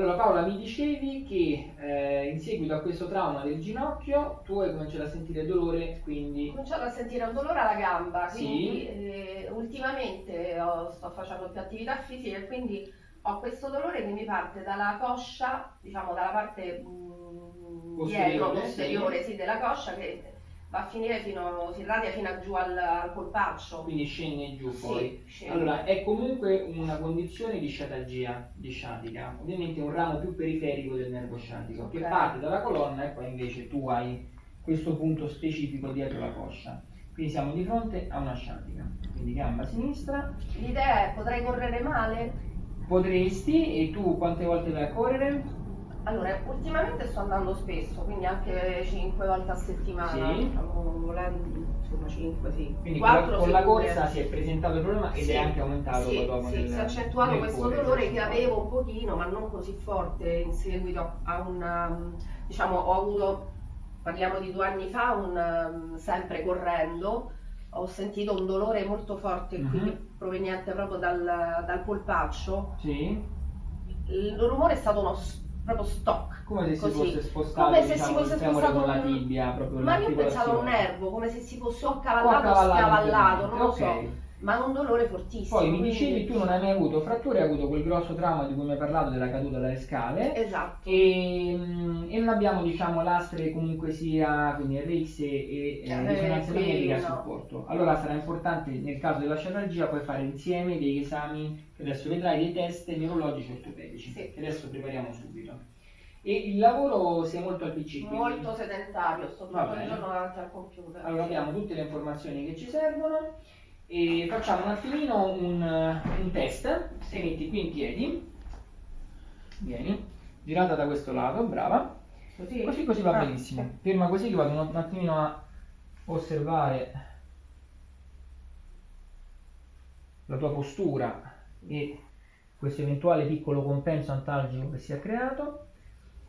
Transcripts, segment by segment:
Allora Paola, mi dicevi che in seguito a questo trauma del ginocchio tu hai cominciato a sentire dolore, Ho quindi cominciato a sentire un dolore alla gamba, sì, quindi ultimamente sto facendo più attività fisica e quindi ho questo dolore che mi parte dalla coscia, diciamo dalla parte dietro, posteriore, posteriore, sì, sì, della coscia che va a finire si irradia fino a giù al polpaccio. quindi scende giù Sì, poi. scende. Allora, è comunque una condizione di sciatalgia, di sciatica, ovviamente un ramo più periferico del nervo sciatico, che Ok. parte dalla colonna e poi invece tu hai questo punto specifico dietro la coscia. Quindi siamo di fronte a una sciatica, quindi gamba sinistra. L'idea è, potrei correre male? Potresti, e tu quante volte vai a correre? Allora, ultimamente sto andando spesso, quindi anche 5 volte a settimana, Sì. diciamo, volendo, insomma 5 sì. Quindi 4 con la sicure. corsa si è presentato il problema ed Sì, è anche aumentato poi sì, dopo sì, si è accentuato nel questo correre, dolore si è che accentuato. avevo un pochino, ma non così forte in seguito a diciamo, ho avuto, parliamo di 2 anni fa, sempre correndo, ho sentito un dolore molto forte qui proveniente proprio dal polpaccio. Sì. Il rumore è stato proprio stock, Come se si così. fosse spostato, Come se diciamo, si il fosse femore spostato con la tibia, proprio ma io pensavo a un l'articolazione. nervo, come se si fosse o O accavallato o accavallato scavallato, non lo ok. so, ma un dolore fortissimo. Poi mi quindi- dicevi tu non hai mai avuto fratture, hai avuto quel grosso trauma di cui mi hai parlato della caduta dalle scale Esatto. e non abbiamo diciamo lastre comunque sia quindi RX e risonanza qui magnetica a no. supporto. Allora sarà importante nel caso della sciatalgia poi fare insieme degli esami che adesso vedrai, dei test neurologici ortopedici Sì. che adesso prepariamo subito. E il lavoro sei molto al PC, quindi Molto sedentario, sto tutto va il bene. giorno davanti al computer. Allora abbiamo tutte le informazioni che ci servono e facciamo un attimino un test. Ti metti qui in piedi, vieni, girata da questo lato, brava. Così va benissimo. Sì. Ferma così che vado un attimino a osservare la tua postura e questo eventuale piccolo compenso antalgico che si è creato.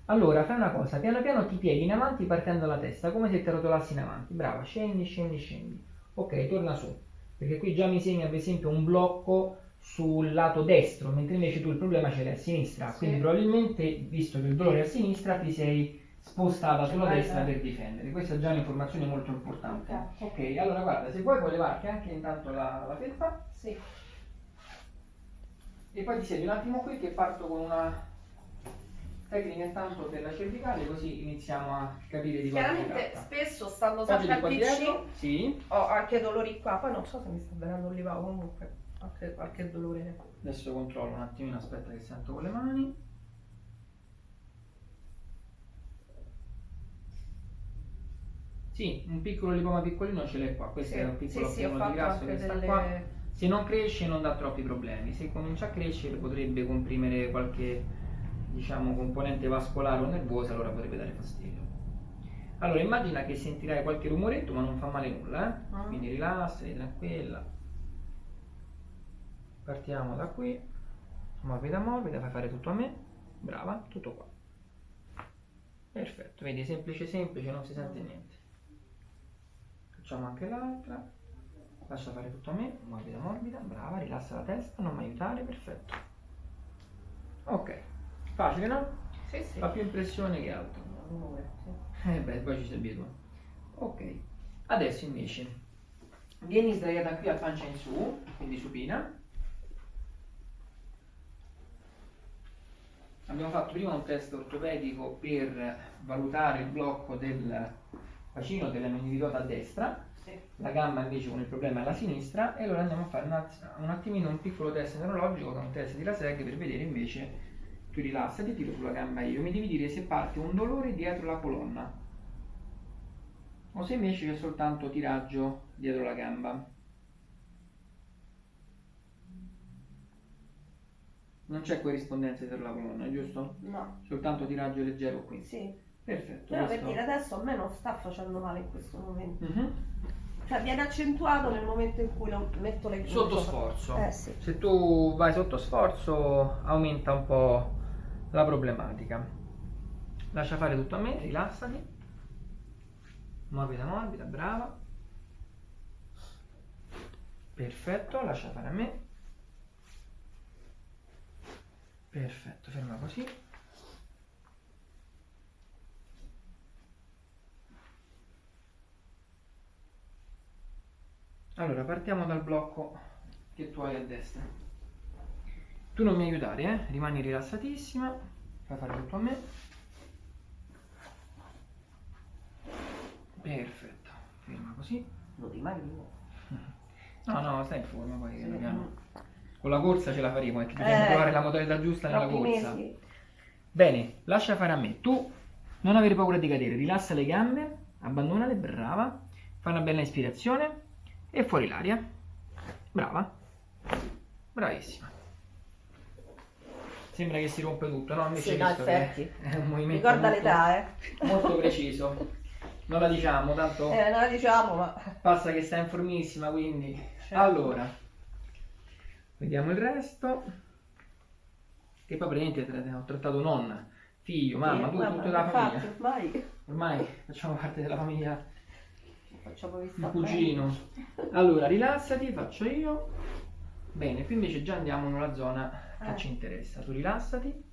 Allora, fai una cosa, piano piano ti pieghi in avanti partendo dalla testa, come se ti rotolassi in avanti. Brava, scendi, scendi, scendi. Ok, torna su. Perché qui già mi segna ad esempio un blocco sul lato destro, mentre invece tu il problema ce l'hai a sinistra. Sì. Quindi probabilmente, visto che il dolore è a sinistra, ti sei spostata sulla destra per difendere. Questa è già un'informazione molto importante. Ok, allora guarda, se vuoi puoi levarti anche intanto la felpa. Sì. E poi ti siedi un attimo qui che parto con una tecnica intanto per la cervicale, così iniziamo a capire di cosa si Chiaramente tratta. spesso stando Faccio sempre di qua al dietro, PC sì. ho anche dolori qua, poi non so se mi sta venendo un livato, comunque anche qualche dolore. Adesso controllo un attimino, aspetta che sento con le mani. Sì, un piccolo lipoma piccolino ce l'hai qua, questo Sì, è un piccolo sì, ho accumulo di fatto grasso anche che sta delle- qua. Se non cresce non dà troppi problemi, se comincia a crescere potrebbe comprimere qualche, diciamo, componente vascolare o nervosa, allora potrebbe dare fastidio. Allora immagina che sentirai qualche rumoretto ma non fa male nulla, quindi rilassati, tranquilla. Partiamo da qui, morbida morbida, fai fare tutto a me, brava, tutto qua. Perfetto, vedi, semplice semplice, non si sente niente. Facciamo anche l'altra, lascia fare tutto a me, morbida morbida, brava, rilassa la testa, non mi aiutare, perfetto. Ok, facile no? Sì, sì. Fa più impressione che altro. Sì. Beh, poi ci si abitua. Ok, adesso invece vieni sdraiata qui a pancia in su, quindi supina. Abbiamo fatto prima un test ortopedico per valutare il blocco del bacino che l'abbiamo individuato a destra, Sì. la gamba invece con il problema è alla sinistra, e allora andiamo a fare un attimino un piccolo test neurologico, che è un test di Laseg, per vedere invece, tu rilassati, tiro sulla gamba io, mi devi dire se parte un dolore dietro la colonna o se invece c'è soltanto tiraggio dietro la gamba. Non c'è corrispondenza dietro la colonna, giusto? No. Soltanto tiraggio leggero qui. Sì. Perfetto. Però per questo- dire adesso a me non sta facendo male in questo momento. Mhm. Cioè viene accentuato nel momento in cui lo metto le Sotto sforzo. Sì. Se tu vai sotto sforzo aumenta un po' la problematica. Lascia fare tutto a me, rilassati. Morbida morbida, brava. Perfetto, lascia fare a me. Perfetto, ferma così. Allora, partiamo dal blocco che tu hai a destra. Tu non mi aiutare, rimani rilassatissima, fai fare tutto a me. Perfetto, ferma così. Lo rimani? No, stai in forma poi, piano piano. Con la corsa ce la faremo, perché bisogna trovare la modalità giusta nella corsa. Mesi. Bene, lascia fare a me. Tu non avere paura di cadere, rilassa le gambe, abbandonale, brava. Fai una bella ispirazione e fuori l'aria. Brava. Bravissima. Sembra che si rompe tutto, no? Invece Sì, no, visto che infatti. è un movimento Ricorda molto, l'età, molto preciso. Non la diciamo, tanto non la diciamo, ma... passa che sta in formissima, quindi. Certo. Allora, vediamo il resto. Che poi praticamente ho trattato nonna, figlio, mamma, tu, tutta la famiglia. Ormai facciamo parte della famiglia. Facciamo Il cugino. Allora, rilassati, faccio io. Bene, qui invece già andiamo nella zona che ci interessa. Tu rilassati.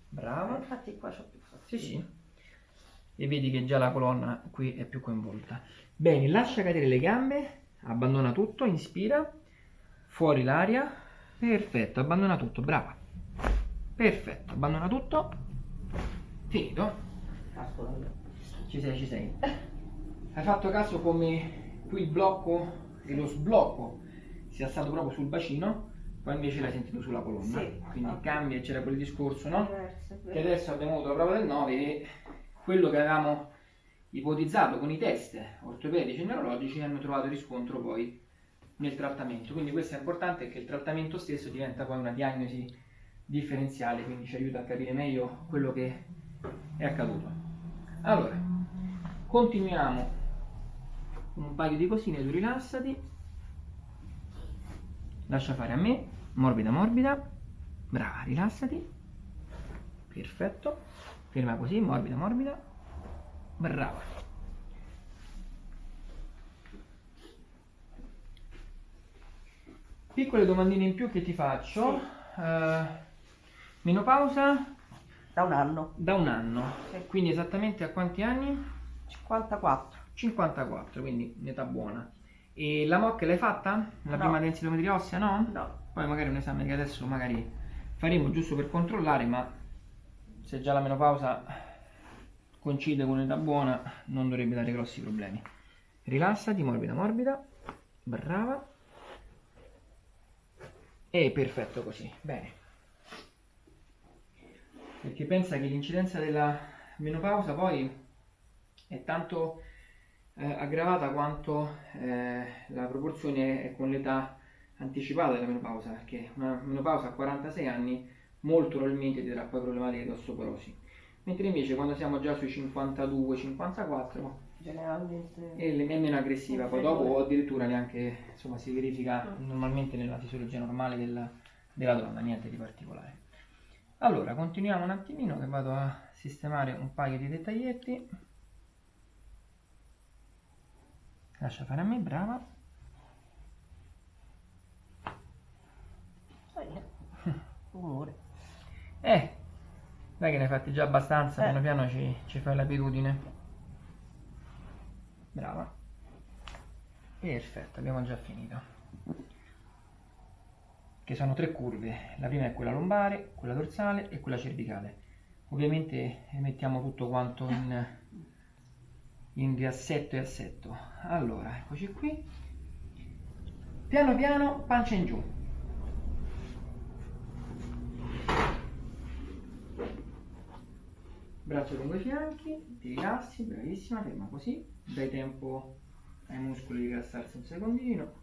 Brava. Infatti qua c'ho più fastidio. Sì. E vedi che già la colonna qui è più coinvolta. Bene, lascia cadere le gambe, abbandona tutto, inspira, fuori l'aria. Perfetto, abbandona tutto, brava. Perfetto, abbandona tutto. Finito. Ci sei. Hai fatto caso come qui il blocco e lo sblocco sia stato proprio sul bacino, poi invece l'hai sentito sulla colonna. Sì. Quindi cambia, c'era quel discorso, no? Diverso, Che adesso abbiamo avuto la prova del 9 e quello che avevamo ipotizzato con i test ortopedici e neurologici hanno trovato riscontro poi nel trattamento. Quindi questo è importante, che il trattamento stesso diventa poi una diagnosi differenziale, quindi ci aiuta a capire meglio quello che è accaduto. Allora, continuiamo con un paio di cosine, tu rilassati, lascia fare a me, morbida morbida, brava, rilassati, perfetto, ferma così, morbida morbida, brava. Piccole domandine in più che ti faccio. Menopausa? Da un anno. Da un anno. Sì. Quindi esattamente a quanti anni? 54. 54, quindi un'età buona. E la MOC l'hai fatta? La prima densitometria ossea, no? No. Poi magari un esame che adesso magari faremo giusto per controllare, ma se già la menopausa coincide con un'età buona non dovrebbe dare grossi problemi. Rilassati, morbida morbida, brava. E perfetto così, bene. Perché pensa che l'incidenza della menopausa poi è tanto aggravata quanto la proporzione è con l'età anticipata della menopausa, perché una menopausa a 46 anni molto probabilmente ti darà poi problematiche di osteoporosi, mentre invece quando siamo già sui 52-54 Generalmente è meno aggressiva, poi dopo addirittura neanche, insomma, si verifica normalmente nella fisiologia normale della donna, niente di particolare. Allora, continuiamo un attimino che vado a sistemare un paio di dettaglietti. Lascia fare a me, brava. rumore. Dai che ne hai fatti già abbastanza, piano piano ci fai l'abitudine. Brava. Perfetto, abbiamo già finito. Che sono 3 curve. La prima è quella lombare, quella dorsale e quella cervicale. Ovviamente mettiamo tutto quanto in riassetto e assetto. Allora, eccoci qui. Piano piano, pancia in giù. Braccio lungo i fianchi, ti rilassi, bravissima, ferma così, dai tempo ai muscoli di rilassarsi un secondino.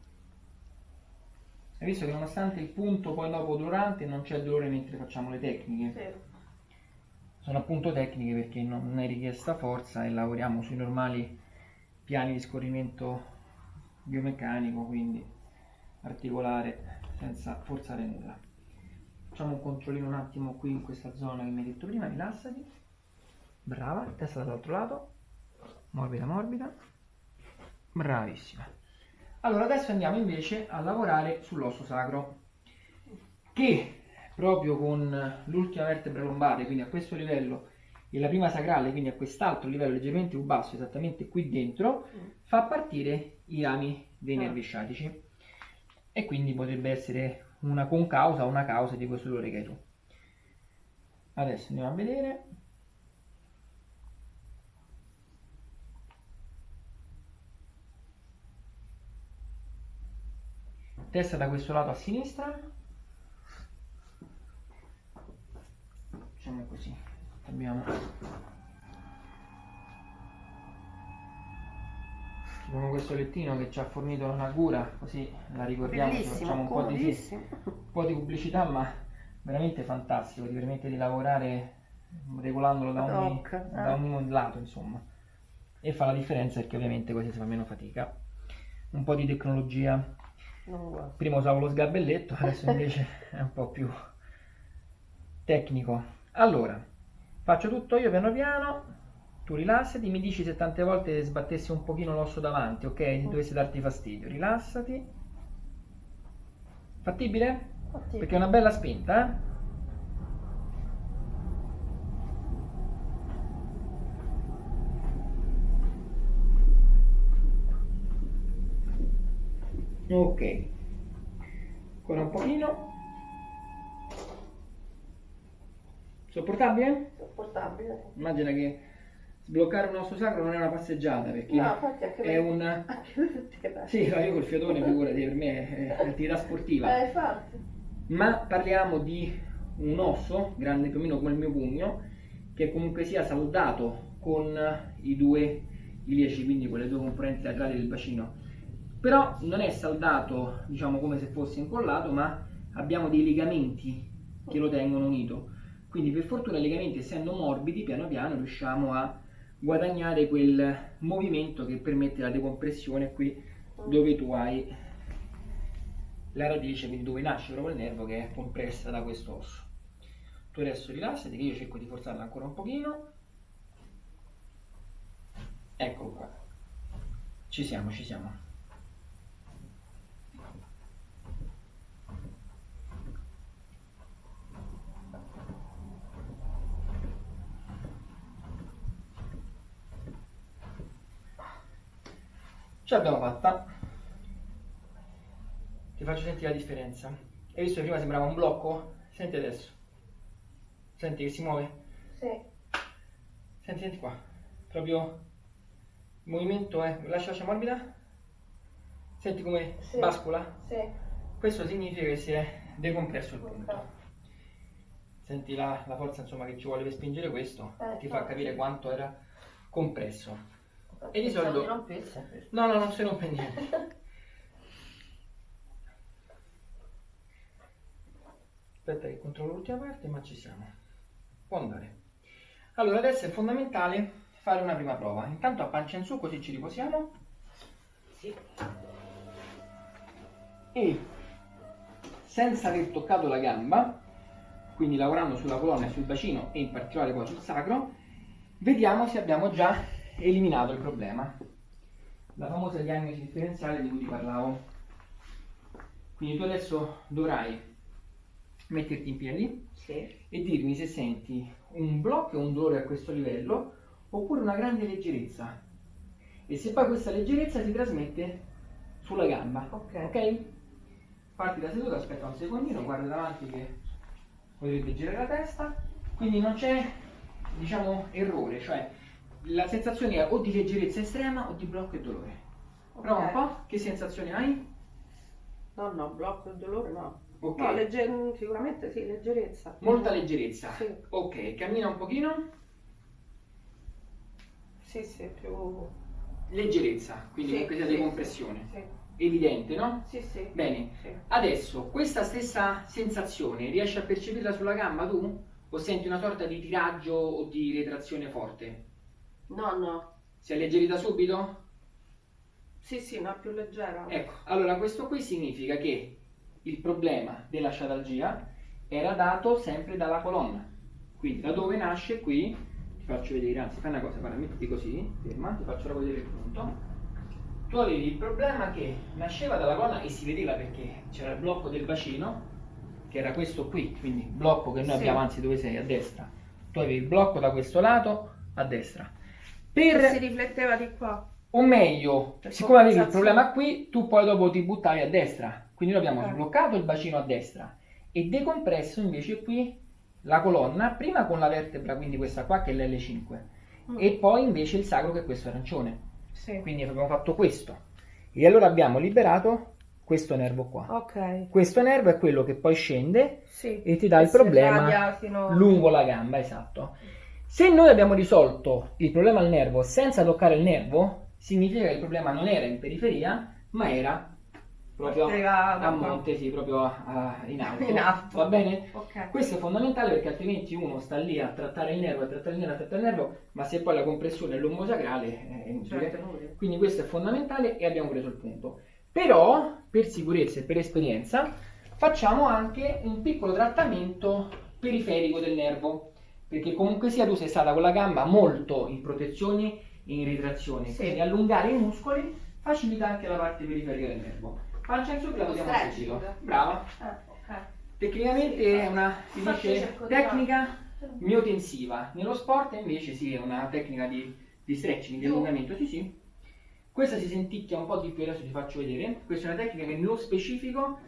Hai visto che nonostante il punto poi dopo durante non c'è dolore mentre facciamo le tecniche? Vero. Sono appunto tecniche perché non è richiesta forza e lavoriamo sui normali piani di scorrimento biomeccanico, quindi articolare senza forzare nulla. Facciamo un controllino un attimo qui in questa zona che mi hai detto prima, rilassati. Brava, testa dall'altro lato, morbida morbida, bravissima. Allora adesso andiamo invece a lavorare sull'osso sacro, che proprio con l'ultima vertebra lombare, quindi a questo livello, e la prima sacrale, quindi a quest'altro livello leggermente più basso, esattamente qui dentro, fa partire i rami dei nervi sciatici, e quindi potrebbe essere una concausa o una causa di questo dolore che hai tu. Adesso andiamo a vedere. Testa da questo lato a sinistra, facciamo così, abbiamo questo lettino che ci ha fornito la Nagura, così la ricordiamo, facciamo un po' di pubblicità, ma veramente fantastico, ti permette di lavorare regolandolo da ogni lato, insomma, e fa la differenza perché ovviamente così si fa meno fatica. Un po' di tecnologia. Prima usavo lo sgabelletto, adesso invece è un po' più tecnico. Allora, faccio tutto io piano piano, tu rilassati, mi dici se tante volte sbattessi un pochino l'osso davanti, ok? Se dovesse darti fastidio, rilassati. Fattibile? Perché è una bella spinta, eh? Ok, ancora un pochino. Sopportabile? Sopportabile. Immagina che sbloccare un osso sacro non è una passeggiata, perché no, infatti anche è un... Sì, io col fiatone, figurati, per me è attività sportiva. Infatti. Ma parliamo di un osso, grande più o meno come il mio pugno, che comunque sia saldato con i due iliaci, quindi con le due componenti laterali del bacino. Però non è saldato, diciamo, come se fosse incollato, ma abbiamo dei legamenti che lo tengono unito. Quindi per fortuna i legamenti, essendo morbidi, piano piano riusciamo a guadagnare quel movimento che permette la decompressione qui dove tu hai la radice, quindi dove nasce proprio il nervo, che è compressa da questo osso. Tu adesso rilassati, che io cerco di forzarla ancora un pochino. Eccolo qua. Ci siamo, ci siamo. Ce l'abbiamo fatta. Ti faccio sentire la differenza. Hai visto che prima sembrava un blocco? Senti adesso. Senti che si muove? Sì. Senti qua. Proprio il movimento è... Lascia morbida? Senti come bascola? Sì. Questo significa che si è decompresso il punto. Senti la forza, insomma, che ci vuole per spingere questo. Ti fa capire quanto era compresso. E di solito... No, non si rompe niente. Aspetta che controllo l'ultima parte, ma ci siamo. Può andare. Allora, adesso è fondamentale fare una prima prova. Intanto a pancia in su, così ci riposiamo. Sì. E senza aver toccato la gamba, quindi lavorando sulla colonna e sul bacino e in particolare poi sul sacro, vediamo se abbiamo già eliminato il problema. La famosa diagnosi differenziale di cui ti parlavo. Quindi tu adesso dovrai metterti in piedi e dirmi se senti un blocco o un dolore a questo livello oppure una grande leggerezza, e se poi questa leggerezza si trasmette sulla gamba. Ok? Parti da seduta, aspetta un secondino, guarda davanti che potrebbe girare la testa, quindi non c'è, diciamo, errore, cioè la sensazione è o di leggerezza estrema o di blocco e dolore. Prova un po', che sensazione hai? No, blocco e dolore no. Ok. No, sicuramente sì, leggerezza. Molta leggerezza? Sì. Ok, cammina un pochino. Sì, più... Leggerezza, quindi comunque sia decompressione. Sì. Evidente, no? Sì. Bene, Sì. adesso questa stessa sensazione riesci a percepirla sulla gamba tu? O senti una sorta di tiraggio o di retrazione forte? No. Si è alleggerita subito? Sì, una più leggera. Ecco, allora questo qui significa che il problema della sciatalgia era dato sempre dalla colonna. Quindi da dove nasce qui, ti faccio vedere, anzi fai una cosa, guarda, mettiti così, ferma, ti faccio vedere il punto. Tu avevi il problema che nasceva dalla colonna e si vedeva perché c'era il blocco del bacino, che era questo qui, quindi blocco che noi abbiamo, anzi dove sei, a destra. Tu avevi il blocco da questo lato, a destra. Si rifletteva di qua. O meglio, Per siccome avevi il compensazione. problema qui, tu poi dopo ti buttavi a destra. Quindi noi abbiamo sbloccato il bacino a destra e decompresso invece qui la colonna, prima con la vertebra, quindi questa qua che è l'L5, e poi invece il sacro che è questo arancione. Sì. Quindi abbiamo fatto questo. E allora abbiamo liberato questo nervo qua. Ok. Questo nervo è quello che poi scende Sì. e ti dà E il si problema irradia fino- lungo la gamba, esatto. Se noi abbiamo risolto il problema al nervo senza toccare il nervo, significa che il problema non era in periferia, ma era proprio a monte, sì, proprio in alto. In alto. Va bene? Ok. Questo è fondamentale perché altrimenti uno sta lì a trattare il nervo, a trattare il nervo, a trattare il nervo, ma se poi la compressione è l'ombosacrale è inutile. Certo, inutile. Quindi questo è fondamentale e abbiamo preso il punto. Però, per sicurezza e per esperienza, facciamo anche un piccolo trattamento periferico del nervo, perché comunque sia tu sei stata con la gamba molto in protezione e in ritrazione, Sì. quindi allungare i muscoli facilita anche la parte periferica del nervo. Pancia in su che la vediamo Stretching. subito. Brava. Ok. Tecnicamente Sì, è una, si infatti dice, cerco di tecnica miotensiva. Nello sport invece sì, è una tecnica di stretching, di Giù. allungamento, sì sì. Questa si senticchia un po' di più, adesso ti faccio vedere. Questa è una tecnica che nello specifico,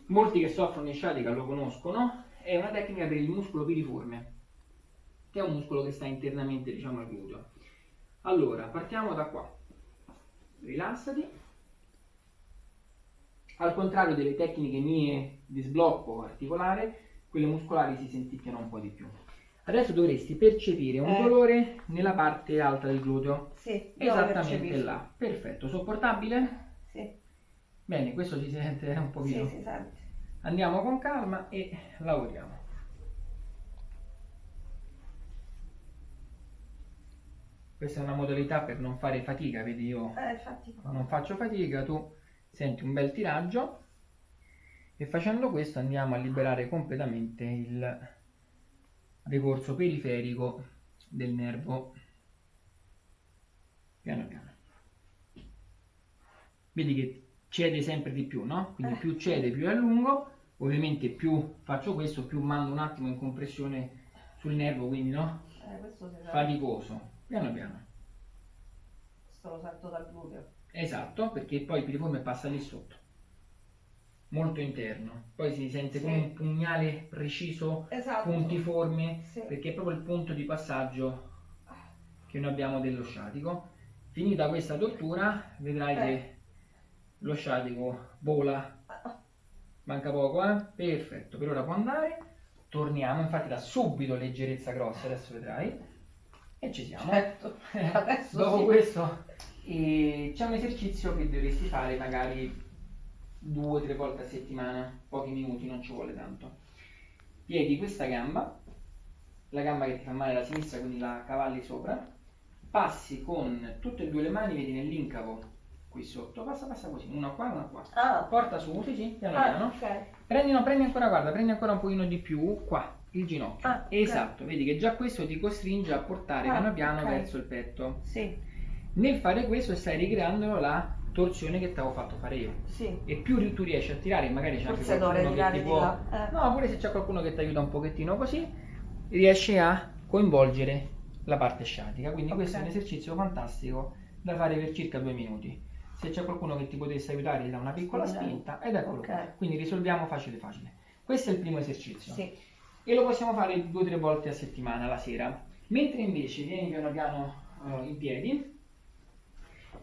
molti che soffrono di sciatica lo conoscono, è una tecnica per il muscolo piriforme, che è un muscolo che sta internamente, diciamo, al gluteo. Allora, partiamo da qua. Rilassati. Al contrario delle tecniche mie di sblocco articolare, quelle muscolari si senticchiano un po' di più. Adesso dovresti percepire un dolore nella parte alta del gluteo. Sì. Esattamente là. Perfetto. Sopportabile? Sì. Bene, questo si sente un Sì, pochino. si sente. Andiamo con calma e lavoriamo. Questa è una modalità per non fare fatica, vedi io Infatti. non faccio fatica, tu senti un bel tiraggio e facendo questo andiamo a liberare completamente il decorso periferico del nervo piano piano. Vedi che cede sempre di più, no? Quindi più cede più è a lungo, ovviamente più faccio questo più mando un attimo in compressione sul nervo, quindi no? Questo si sente. Faticoso, piano piano. Questo lo sento dal gluteo. Esatto, perché poi il piriforme passa lì sotto, molto interno, poi si sente come un pugnale preciso, Esatto. puntiforme, Sì. perché è proprio il punto di passaggio che noi abbiamo dello sciatico. Finita questa tortura vedrai che lo sciatico vola, manca poco, perfetto, per ora può andare, torniamo, infatti da subito leggerezza grossa, adesso vedrai, e ci siamo. Certo. Adesso Dopo sì. questo c'è un esercizio che dovresti fare magari 2 o 3 volte a settimana, pochi minuti, non ci vuole tanto. Pieghi questa gamba, la gamba che ti fa male la sinistra, quindi la cavalli sopra, passi con tutte e due le mani, vedi nell'incavo qui sotto, passa così, una qua e una qua. Porta su, sì, piano piano. Ok. Prendi ancora, guarda, prendi ancora un pochino di più, qua, il ginocchio. Ok. Esatto, vedi che già questo ti costringe a portare piano piano ok. verso il petto. Sì. Nel fare questo stai ricreando la torsione che ti avevo fatto fare io. Sì. E più tu riesci a tirare, magari c'è anche Forse dovrei qualcuno che tirare ti di può... là. No, pure se c'è qualcuno che ti aiuta un pochettino così, riesci a coinvolgere la parte sciatica. Quindi questo è un esercizio fantastico da fare per circa 2 minuti. Se c'è qualcuno che ti potesse aiutare, ti dà una piccola spinta ed eccolo qua. Quindi risolviamo facile facile. Questo è il primo esercizio. Sì. E lo possiamo fare 2 o 3 volte a settimana, la sera. Mentre invece vieni piano piano in piedi,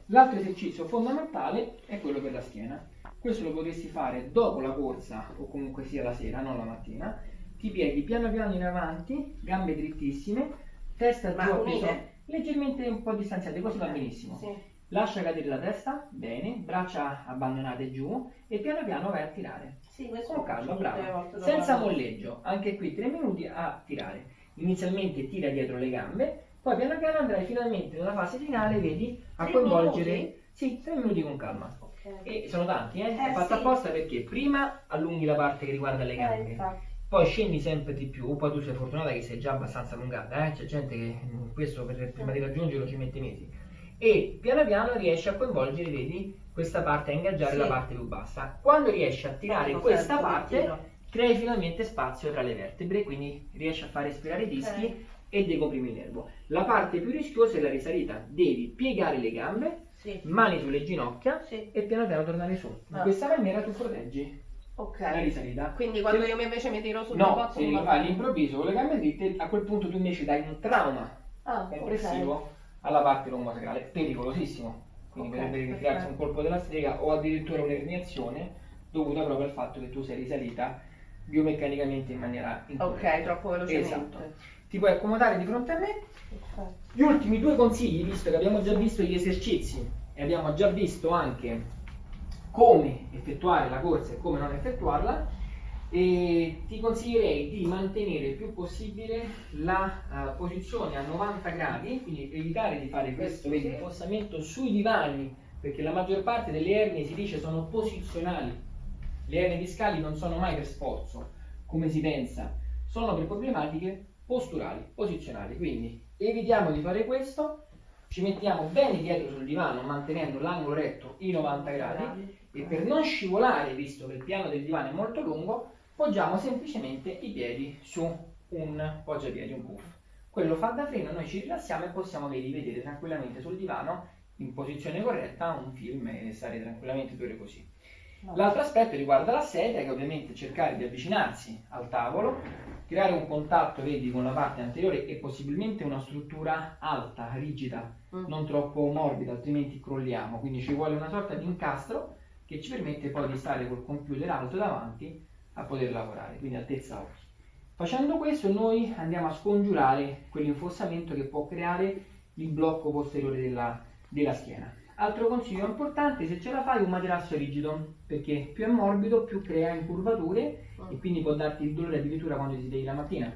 l'altro esercizio fondamentale è quello per la schiena. Questo lo potresti fare dopo la corsa o comunque sia la sera, non la mattina. Ti pieghi piano piano in avanti, gambe drittissime, testa giù appeso, leggermente un po' distanziate, così va benissimo. Sì. Lascia cadere la testa, bene, braccia abbandonate giù e piano piano vai a tirare. Sì, questo Con calma, tutte le bravo. volte dopo Senza la- molleggio, anche qui 3 minuti a tirare. Inizialmente tira dietro le gambe, poi piano piano andrai finalmente nella fase finale, vedi, a 3 coinvolgere... minuti? Sì, 3 minuti con calma. Ok. E sono tanti, è fatto sì. apposta perché prima allunghi la parte che riguarda le gambe, Infatti. poi scendi sempre di più, poi tu sei fortunata che sei già abbastanza allungata, c'è gente che questo prima di raggiungerlo ci mette mesi. E piano piano riesci a coinvolgere, vedi, questa parte, a ingaggiare Sì. la parte più bassa. Quando riesci a tirare Ecco, questa sento un parte, pochino. crei finalmente spazio tra le vertebre, quindi riesci a far respirare i dischi e decomprimi il nervo. La parte più rischiosa è la risalita, devi piegare le gambe, Sì. mani sulle ginocchia Sì. e piano piano tornare su. In questa maniera tu proteggi Ok. la risalita. Quindi quando io invece mi tiro sul No, giubbotto se non lo va fai bene. all'improvviso con le gambe dritte, a quel punto tu invece dai un trauma Ah, compressivo alla parte lombosacrale, pericolosissimo. Quindi Ok, potrebbe perfetto. crearsi un colpo della strega o addirittura un'erniazione dovuta proprio al fatto che tu sei risalita biomeccanicamente in maniera incorretta. Ok, troppo velocemente. Esatto. Ti puoi accomodare di fronte a me. Ok. Gli ultimi due consigli, visto che abbiamo già visto gli esercizi e abbiamo già visto anche come effettuare la corsa e come non effettuarla, e ti consiglierei di mantenere il più possibile la posizione a 90 gradi, quindi evitare di fare questo Sì. infossamento sui divani, perché la maggior parte delle ernie si dice sono posizionali. Le ernie discali non sono mai per sforzo, come si pensa, sono per problematiche posturali, posizionali. Quindi evitiamo di fare questo, ci mettiamo bene dietro sul divano mantenendo l'angolo retto i 90 gradi e per non scivolare, visto che il piano del divano è molto lungo, poggiamo semplicemente i piedi su un poggiapiedi, un puff. Quello fa da freno, noi ci rilassiamo e possiamo vedere tranquillamente sul divano in posizione corretta un film e stare tranquillamente 2 ore così. L'altro aspetto riguarda la sedia, che ovviamente cercare di avvicinarsi al tavolo, creare un contatto, vedi, con la parte anteriore e possibilmente una struttura alta, rigida, non troppo morbida, altrimenti crolliamo. Quindi ci vuole una sorta di incastro che ci permette poi di stare col computer alto davanti a poter lavorare, quindi altezza occhi. Facendo questo noi andiamo a scongiurare quell'infossamento che può creare il blocco posteriore della schiena. Altro consiglio importante, se ce la fai, un materasso rigido, perché più è morbido più crea incurvature e quindi può darti il dolore addirittura quando ti svegli la mattina,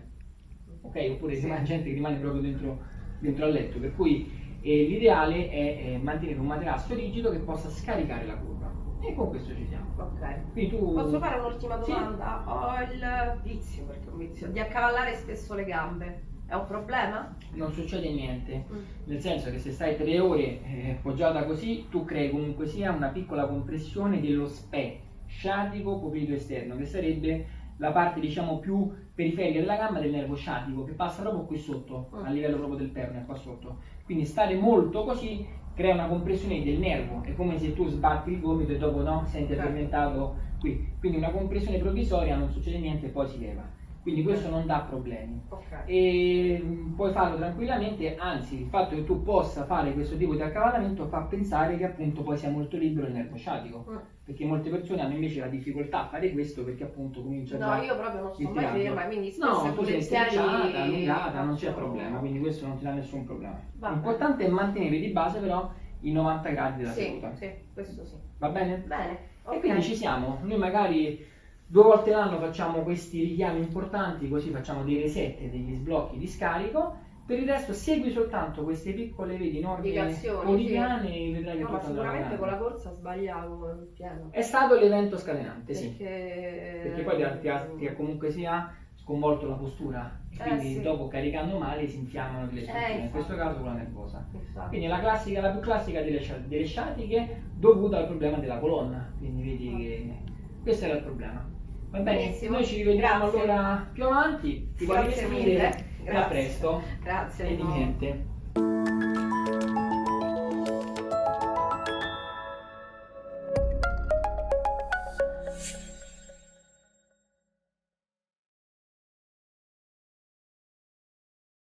ok? Oppure Sì. gente che rimane proprio dentro al letto, per cui l'ideale è mantenere un materasso rigido che possa scaricare la curva. E con questo ci siamo. Ok. Quindi tu... Posso fare un'ultima Sì. domanda? Ho il vizio, perché è un vizio, di accavallare spesso le gambe. È un problema? Non succede niente, nel senso che se stai 3 ore poggiata così, tu crei comunque sia una piccola compressione dello SPE, sciatico poplito esterno, che sarebbe la parte diciamo più periferica della gamba del nervo sciatico, che passa proprio qui sotto, a livello proprio del perne, qua sotto. Quindi stare molto così crea una compressione del nervo, è come se tu sbatti il gomito e dopo no, senti addormentato qui. Quindi una compressione provvisoria, non succede niente e poi si leva. Quindi questo non dà problemi. Ok. E puoi farlo tranquillamente, anzi il fatto che tu possa fare questo tipo di accavallamento fa pensare che appunto poi sia molto libero il nervo sciatico, perché molte persone hanno invece la difficoltà a fare questo perché appunto comincia già No, io proprio non sto il mai tiraggio. ferma, quindi spesso No, e tu sei volentieri strecciata, allungata, non c'è faccio- problema, quindi questo non ti dà nessun problema. Va L'importante è mantenere di base però i 90 gradi della Sì, seduta. sì, questo sì. Va bene? Bene, E ok. quindi ci siamo, noi magari 2 volte l'anno facciamo questi richiami importanti, così facciamo dei reset, degli sblocchi di scarico. Per il resto segui soltanto queste piccole, vedi, norme Indicazioni, quotidiane e vedrai che No, ma tutto andrà sicuramente con bene. la corsa sbagliavo il piano. È stato l'evento scatenante, sì. Perché Perché poi ti ha comunque sia sconvolto la postura. Quindi sì. dopo caricando male si infiammano delle strutture, in infatti. questo caso quella nervosa. Infatti. Quindi la più classica delle sciatiche dovuta al problema della colonna. Quindi vedi che questo era il problema. Va bene? Benissimo. Noi ci rivediamo Grazie. allora più avanti. Ti voglio Grazie scrivere mille. e a Grazie. presto. Grazie. E di niente.